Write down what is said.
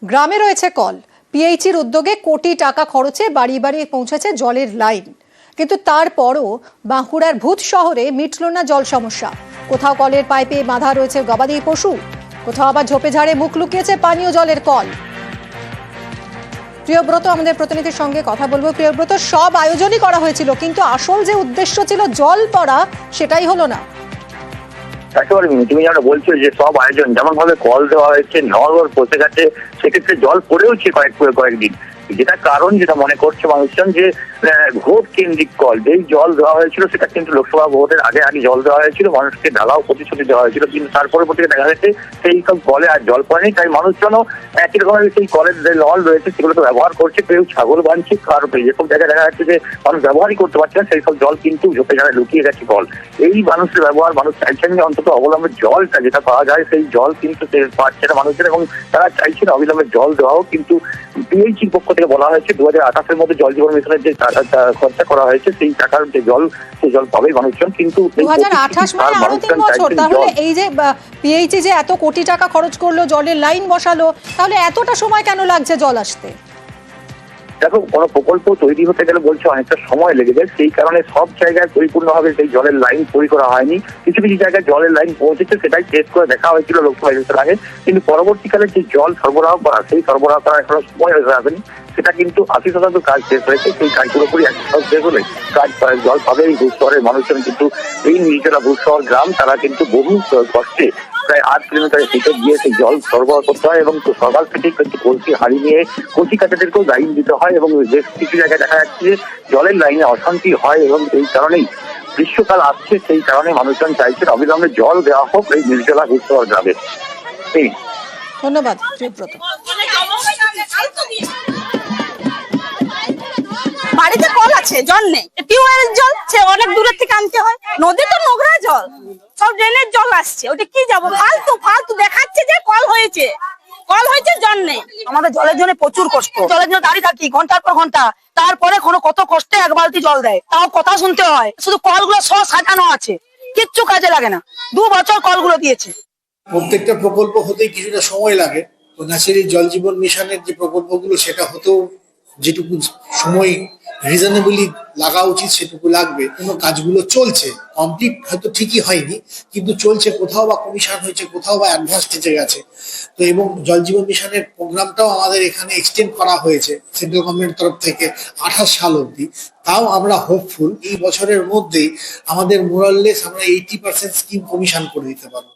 গ্রামে রয়েছে কল, পিএইচির উদ্যোগে কোটি টাকা খরচে বাড়ি বাড়ি পৌঁছেছে জলের লাইন, কিন্তু তারপরও বাঁকুড়ার ভূত শহরে মিটল না জল সমস্যা। কোথাও কলের পাইপে বাঁধা রয়েছে গবাদি পশু, কোথাও আবার ঝোপে ঝাড়ে মুখ লুকিয়েছে পানীয় জলের কল। প্রিয়ব্রত আমাদের প্রতিনিধির সঙ্গে কথা বলবো। প্রিয়ব্রত, সব আয়োজনই করা হয়েছিল, কিন্তু আসল যে উদ্দেশ্য ছিল জল পড়া, সেটাই হলো না। একেবারে তুমি যেন বলছো যে সব আয়োজন যেমন ভাবে কল দেওয়া হয়েছে, নল পচে গেছে, সেক্ষেত্রে জল পড়েওছে কয়েকদিন, যেটা কারণ যেটা মনে করছে মানুষজন যে ভোট কেন্দ্রিক কল, যেই জল দেওয়া হয়েছিল সেটা কিন্তু লোকসভা ভোটের আগে জল দেওয়া হয়েছিল, মানুষকে ঢালাও প্রতিশ্রুতি দেওয়া হয়েছিল, কিন্তু তার পরবর্তীতে দেখা যাচ্ছে সেই সব কলে আর জল পড়েনি। তাই মানুষজনও একই রকমের সেই কলের যে নল রয়েছে সেগুলোকে ব্যবহার করছে, কেউ ছাগল বাঁধছে, আর যেসব জায়গায় দেখা যাচ্ছে যে মানুষ ব্যবহারই করতে পারছে না সেই সব জল কিন্তু ঝোপে ঝাড়ে লুকিয়ে গেছে কল। এই মানুষের ব্যবহার, মানুষ চাইছেন যে অন্তত অবিলম্বে জলটা যেটা পাওয়া যায় সেই জল কিন্তু পাচ্ছে না মানুষের, এবং তারা চাইছেন অবিলম্বে জল দেওয়াও। কিন্তু পিএইচির পক্ষ থেকে বলা হয়েছে 2028-এর মধ্যে জল জীবন মিশনের যে টাকা খরচা করা হয়েছে সেই টাকার যে জল, সেই জল পাবে মানুষজন। কিন্তু 2028 মানে আরো 3 বছর, তাহলে এই যে পিএইচি যে এত কোটি টাকা খরচ করলো, জলের লাইন বসালো, তাহলে এতটা সময় কেন লাগছে জল আসতে? দেখো, কোনো প্রকল্প তৈরি হতে গেলে বলছে অনেকটা সময় লেগে যায়, সেই কারণে সব জায়গায় পরিপূর্ণভাবে সেই জলের লাইন তৈরি করা হয়নি। কিছু কিছু জায়গায় জলের লাইন পৌঁছেছে, সেটাই টেস্ট করে দেখা হয়েছিল লোকসভা ইলেকশনের আগে, কিন্তু পরবর্তীকালে যে জল সরবরাহ করা, সেই সরবরাহ করা এখনো সময় হয়ে যাবেনি। সেটা কিন্তু 80% কাজ শেষ হয়েছে, সেই কাজ পুরোপুরি 100% শেষ হলে কাজ জল পাবে এই ভূত শহরের মানুষজন। কিন্তু এই নির্জলা ভূত শহর গ্রাম, তারা কিন্তু বহু কষ্টে প্রায় 8 কিলোমিটার হেঁটে গিয়ে সেই জল সরবরাহ করতে হয়, এবং সকাল থেকে কিন্তু কলসি হাড়ি নিয়ে কলসি কাটাদেরকেও লাইন দিতে হয়, এবং বেশ কিছু জায়গায় দেখা যাচ্ছে যে জলের লাইনে অশান্তি হয়, এবং এই কারণেই গ্রীষ্মকাল আসছে, সেই কারণে মানুষজন চাইছেন অবিলম্বে জল দেওয়া হোক এই নির্জলা ভূত শহর গ্রামে। ধন্যবাদ প্রিয়ব্রত। বাড়িতে কল আছে, জল নেই, টিউবওয়েলের জল সে অনেক দূরের থেকে আনতে হয়, নদী তো নোংরা জল, সব ড্রেনের জল আসছে, ওটা কি যাবো, ফালতু ফালতু দেখাচ্ছে যে কল হয়েছে জল নেই। আমাদের জলের জন্য প্রচুর কষ্ট, জলের জন্য দাঁড়িয়ে থাকি ঘন্টার পর ঘন্টা, তারপরে কত কষ্টে এক বালতি জল দেয়, তাও কথা শুনতে হয়। শুধু কলগুলো সব সাজানো আছে, কিচ্ছু কাজে লাগে না। 2 বছর কলগুলো দিয়েছে। প্রত্যেকটা প্রকল্প হতেই কিছুটা সময় লাগে। কন্যাশ্রী জল জীবন মিশনের যে প্রকল্পগুলো, সেটা হতেও যেটুকু সময় রিজনেবলি লাগা উচিত সেটুকু লাগবে। কোনো কাজগুলো চলছে, কমপ্লিট হয়তো ঠিকই হয়নি, কিন্তু চলছে, কোথাও বা কমিশন হয়েছে, কোথাও বা অ্যাডভান্স স্টেজে গেছে। তো এবং জল জীবন মিশনের প্রোগ্রামটাও আমাদের এখানে এক্সটেন্ড করা হয়েছে সেন্ট্রাল গভর্নমেন্ট তরফ থেকে 28 সাল অবধি। তাও আমরা হোপফুল এই বছরের মধ্যেই আমাদের মোরাললেস আমরা 80% স্কিম কমিশন করে দিতে পারবো।